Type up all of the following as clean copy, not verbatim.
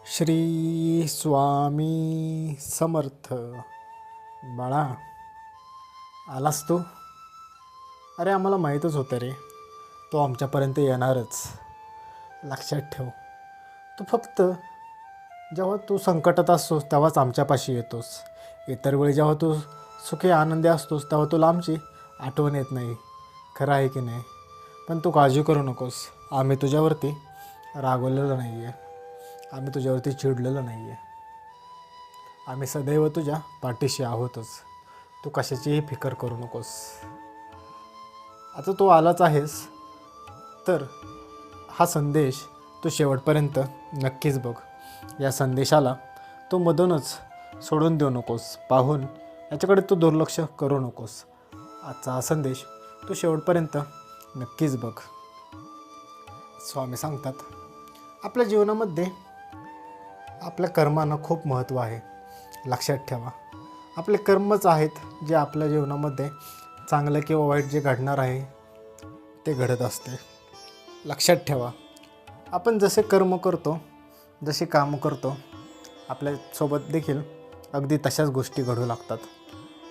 श्री स्वामी समर्थ. बाळा, आलास तू? अरे, आम्हाला माहीतच होतं रे, तो आमच्यापर्यंत येणारच. लक्षात ठेव, तू फक्त जेव्हा तू संकटात असतोस तेव्हाच आमच्यापाशी येतोस. इतर वेळी जेव्हा तू सुखी आनंदी असतोस तेव्हा तुला आमची आठवण येत नाही. खरं आहे की नाही? पण तू काळजी करू नकोस, आम्ही तुझ्यावरती रागवलेलं नाही आहे, आम्ही तुझ्यावरती चिडलेलं नाही आहे. आम्ही सदैव तुझ्या पाठीशी आहोतच. तू कशाचीही फिकर करू नकोस. आता तू आलाच आहेस तर हा संदेश तू शेवटपर्यंत नक्कीच बघ. या संदेशाला तू मधूनच सोडून देऊ नकोस. पाहून याच्याकडे तू दुर्लक्ष करू नकोस. आजचा हा संदेश तू शेवटपर्यंत नक्कीच बघ. स्वामी सांगतात, आपल्या जीवनामध्ये आपल्या कर्मांना खूप महत्त्व आहे. लक्षात ठेवा, आपले कर्मच आहेत जे आपल्या जीवनामध्ये चांगलं किंवा वाईट जे घडणार आहे ते घडत असते. लक्षात ठेवा, आपण जसे कर्म करतो, जशी कामं करतो, आपल्यासोबत देखील अगदी तशाच गोष्टी घडू लागतात.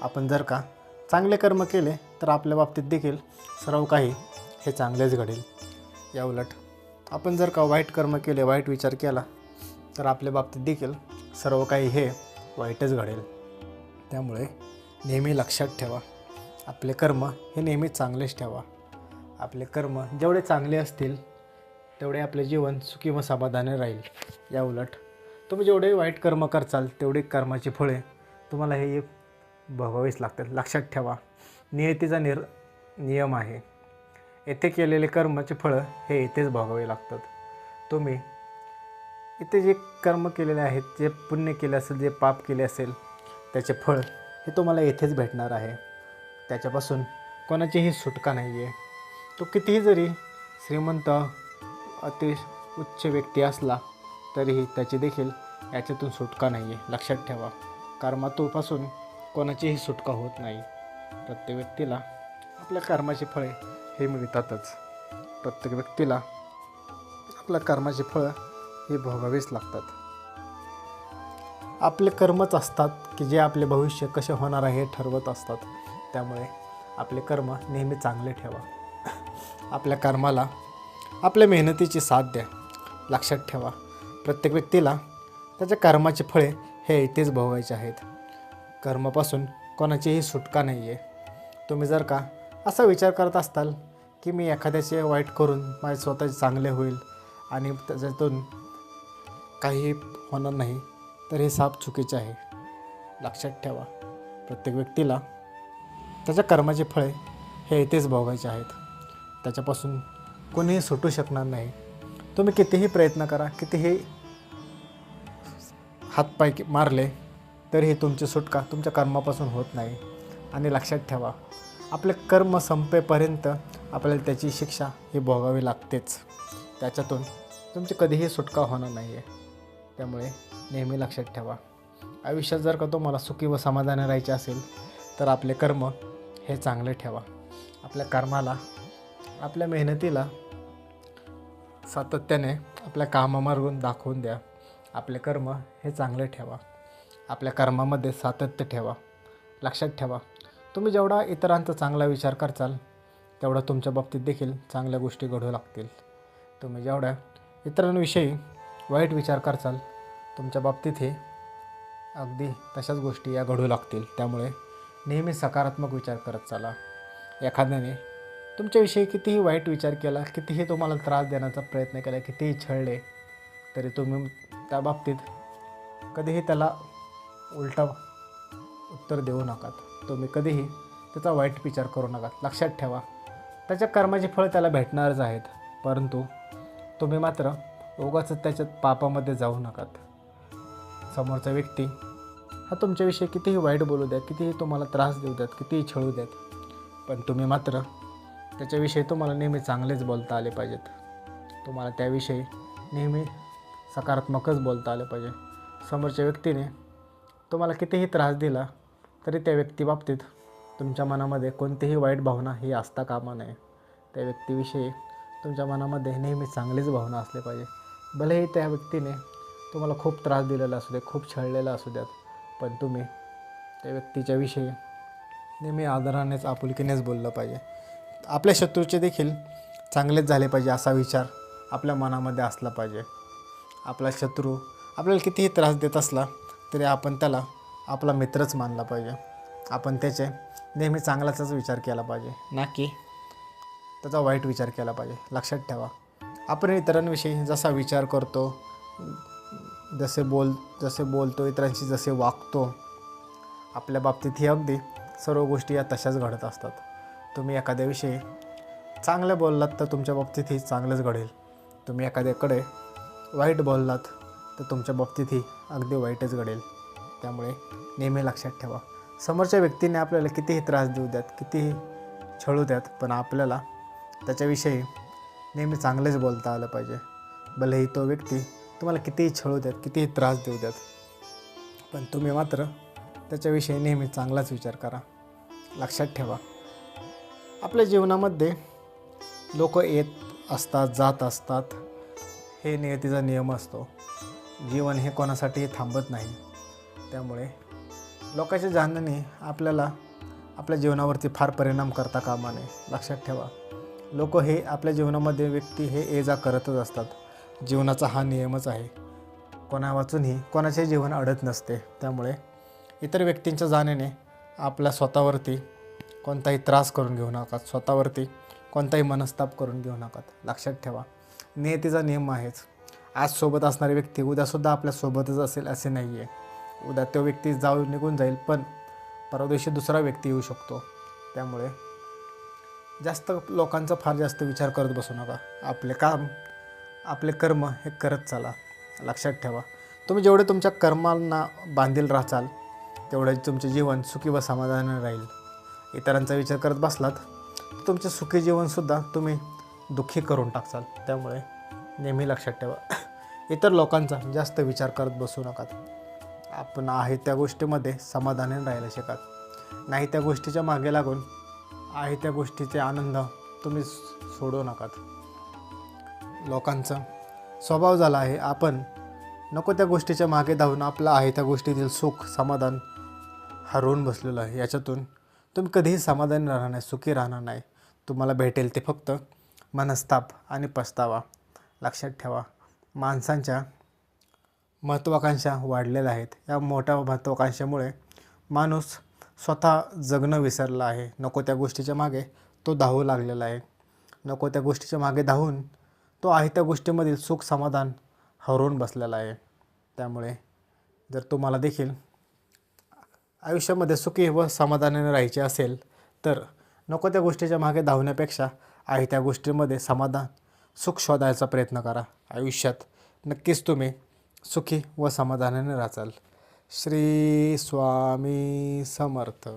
आपण जर का चांगले कर्म केले तर आपल्या बाबतीत देखील सर्व काही हे चांगलेच घडेल. या उलट आपण जर का वाईट कर्म केले, वाईट विचार केला तर आपल्या बाबतीत देखील सर्व काही हे वाईटच घडेल. त्यामुळे नेहमी लक्षात ठेवा, आपले कर्म हे नेहमी चांगलेच ठेवा. आपले कर्म जेवढे चांगले असतील तेवढे आपले जीवन सुखी व समाधानी राहील. या उलट तुम्ही जेवढे वाईट कर्म करचाल तेवढी कर्माची फळे तुम्हाला हे भोगावीच लागतात. लक्षात ठेवा, नियतीचा नियम आहे. येथे केलेले कर्माचे फळं हे इथेच भोगावे लागतात. तुम्ही इथे जे कर्म केलेले आहेत, जे पुण्य केले असेल, जे पाप केले असेल, त्याचे फळ हे तुम्हाला येथेच भेटणार आहे. त्याच्यापासून कोणाचीही सुटका नाही आहे. तो कितीही जरी श्रीमंत अति उच्च व्यक्ती असला तरीही त्याची देखील याच्यातून सुटका नाही आहे. लक्षात ठेवा, कर्मातूपासून कोणाचीही सुटका होत नाही. प्रत्येक व्यक्तीला आपल्या कर्माची फळे हे मिळतातच. प्रत्येक व्यक्तीला आपल्या कर्माची फळं हे भोगावीच लागतात. आपले कर्मच असतात की जे आपले भविष्य कसे होणार आहे हे ठरवत असतात. त्यामुळे आपले कर्म नेहमी चांगले ठेवा. आपल्या कर्माला आपल्या मेहनतीची साथ द्या. लक्षात ठेवा, प्रत्येक व्यक्तीला त्याच्या कर्माची फळे हे इथेच भोगायचे आहेत. कर्मापासून कोणाचीही सुटका नाही आहे. तुम्ही जर का असा विचार करत असताल की मी एखाद्याचे वाईट करून माझे स्वतःचे चांगले होईल आणि त्याच्यातून काही होणार नाही, तर हे साप चुकीचे आहे. लक्षात ठेवा, प्रत्येक व्यक्तीला त्याच्या कर्माचे फळे हे इथेच भोगायचे आहेत. त्याच्यापासून कोणीही सुटू शकणार नाही. तुम्ही कितीही प्रयत्न करा, कितीही हातपाय मारले तरीही तुमची सुटका तुमच्या कर्मापासून होत नाही. आणि लक्षात ठेवा, आपले कर्म संपेपर्यंत आपल्याला त्याची शिक्षा ही भोगावी लागतेच. त्याच्यातून तुमची कधीही सुटका होणार नाही आहे. त्यामुळे नेहमी लक्षात ठेवा, आयुष्यात जर का तुम्हाला सुखी व समाधानी राहायचे असेल तर आपले कर्म हे चांगले ठेवा. आपल्या कर्माला, आपल्या मेहनतीला सातत्याने आपल्या कामामार्गून दाखवून द्या. आपले कर्म हे चांगले ठेवा. आपल्या कर्मामध्ये सातत्य ठेवा. लक्षात ठेवा, तुम्ही जेवढा इतरांचा चांगला विचार करचाल तेवढा तुमच्या बाबतीत देखील चांगल्या गोष्टी घडू लागतील. तुम्ही जेवढ्या इतरांविषयी वाईट विचार करचाल तुमच्या बाबतीत हे अगदी तशाच गोष्टी या घडू लागतील. त्यामुळे नेहमी सकारात्मक विचार करत चाला. एखाद्याने तुमच्याविषयी कितीही वाईट विचार केला, कितीही तुम्हाला त्रास देण्याचा प्रयत्न केला, कितीही छळले, तरी तुम्ही त्या बाबतीत कधीही त्याला उलटा उत्तर देऊ नका. तुम्ही कधीही त्याचा वाईट विचार करू नका. लक्षात ठेवा, त्याच्या कर्माची फळ त्याला भेटणारच आहेत, परंतु तुम्ही मात्र उगाच त्याच्यात पापामध्ये जाऊ नकात. समोरचा व्यक्ती हा तुमच्याविषयी कितीही वाईट बोलू द्यात, कितीही तुम्हाला त्रास देऊ द्यात, कितीही छळू द्यात, पण तुम्ही मात्र त्याच्याविषयी तुम्हाला नेहमी चांगलेच बोलता आले पाहिजेत. तुम्हाला त्याविषयी नेहमी सकारात्मकच बोलता आले पाहिजे. समोरच्या व्यक्तीने तुम्हाला कितीही त्रास दिला तरी त्या व्यक्तीबाबतीत तुमच्या मनामध्ये कोणतीही वाईट भावना ही असता कामा नये. त्या व्यक्तीविषयी तुमच्या मनामध्ये नेहमी चांगलीच भावना असली पाहिजे. भलेही त्या व्यक्तीने तुम्हाला खूप त्रास दिलेला असू दे, खूप छळलेला असू द्यात, पण तुम्ही त्या व्यक्तीच्या विषयी नेहमी आदरानेच आपुलकीनेच बोललं पाहिजे. आपल्या शत्रूचे देखील चांगलेच झाले पाहिजे असा विचार आपल्या मनामध्ये असला पाहिजे. आपला शत्रू आपल्याला कितीही त्रास देत असला तरी आपण त्याला आपला मित्रच मानला पाहिजे. आपण त्याचे नेहमी चांगलाचाच विचार केला पाहिजे, ना की त्याचा वाईट विचार केला पाहिजे. लक्षात ठेवा, आपण इतरांविषयी जसा विचार करतो, जसे बोलतो, इतरांशी जसे वागतो, आपल्या बाबतीतही अगदी सर्व गोष्टी या तशाच घडत असतात. तुम्ही एखाद्याविषयी चांगलं बोललात तर तुमच्या बाबतीतही चांगलंच घडेल. तुम्ही एखाद्याकडे वाईट बोललात तर तुमच्या बाबतीतही अगदी वाईटच घडेल. त्यामुळे नेहमी लक्षात ठेवा, समोरच्या व्यक्तीने आपल्याला कितीही त्रास देऊ द्यात, कितीही छळू द्यात, पण आपल्याला त्याच्याविषयी नेहमी चांगलेच बोलता आलं पाहिजे. भलेही तो व्यक्ती तुम्हाला कितीही छळू द्यात, कितीही त्रास देऊ द्यात, पण तुम्ही मात्र त्याच्याविषयी नेहमी चांगलाच विचार करा. लक्षात ठेवा, आपल्या जीवनामध्ये लोक येत असतात, जात असतात. हे नियतीचा नियम असतो. जीवन हे कोणासाठी थांबत नाही. त्यामुळे लोकांच्या जाण्याने आपल्याला आपल्या जीवनावरती फार परिणाम करता कामा नये. लक्षात ठेवा, लोक हे आपल्या जीवनामध्ये व्यक्ती हे ये जा करतच असतात. जीवनाचा हा नियमच आहे. कोणा वाचूनही कोणाचे जीवन अडत नसते. त्यामुळे इतर व्यक्तींच्या जाण्याने आपल्या स्वतःवरती कोणताही त्रास करून घेऊ नका, स्वतःवरती कोणताही मनस्ताप करून घेऊ नका. लक्षात ठेवा, नियतीचा नियम आहेच. आज सोबत असणारी व्यक्ती उद्यासुद्धा आपल्यासोबतच असेल असे नाही आहे. उद्या तो व्यक्ती निघून जाईल, पण परवा दिवशी दुसरा व्यक्ती येऊ शकतो. त्यामुळे जास्त लोकांचा फार जास्त विचार करत बसू नका. आपले काम, आपले कर्म हे करत चाला. लक्षात ठेवा, तुम्ही जेवढे तुमच्या कर्मांना बांधील राहाल तेवढे तुमचे जीवन सुखी व समाधानी राहील. इतरांचा विचार करत बसलात तर तुमचे सुखी जीवनसुद्धा तुम्ही दुःखी करून टाकसाल. त्यामुळे नेहमी लक्षात ठेवा, इतर लोकांचा जास्त विचार करत बसू नका. आपण आहे त्या गोष्टीमध्ये समाधानी राहायला शिका. नाही त्या गोष्टीच्या मागे लागून आहे त्या गोष्टीचे आनंद तुम्ही सोडू नकात. लोकांचा स्वभाव झाला आहे, आपण नको त्या गोष्टीच्या मागे धावून आपलं आहे त्या गोष्टीतील सुख समाधान हरवून बसलेलं आहे. याच्यातून तुम्ही कधीही समाधानी राहणार नाही, सुखी राहणार नाही. तुम्हाला भेटेल ते फक्त मनस्ताप आणि पस्तावा. लक्षात ठेवा, माणसांच्या महत्त्वाकांक्षा वाढलेल्या आहेत. या मोठ्या महत्त्वाकांक्षेमुळे माणूस स्वतः जगणं विसरला आहे. नको त्या गोष्टीच्या मागे तो धावू लागलेला आहे. नको त्या गोष्टीच्या मागे धावून तो आहे त्या गोष्टीमधील सुख समाधान हरवून बसलेला आहे. त्यामुळे जर तुम्हाला देखील आयुष्यामध्ये सुखी व समाधानाने राहायचे असेल तर नको त्या गोष्टीच्या मागे धावण्यापेक्षा आहे त्या गोष्टीमध्ये समाधान सुख शोधायचा प्रयत्न करा. आयुष्यात नक्कीच तुम्ही सुखी व समाधानाने राहाल. श्री स्वामी समर्थ.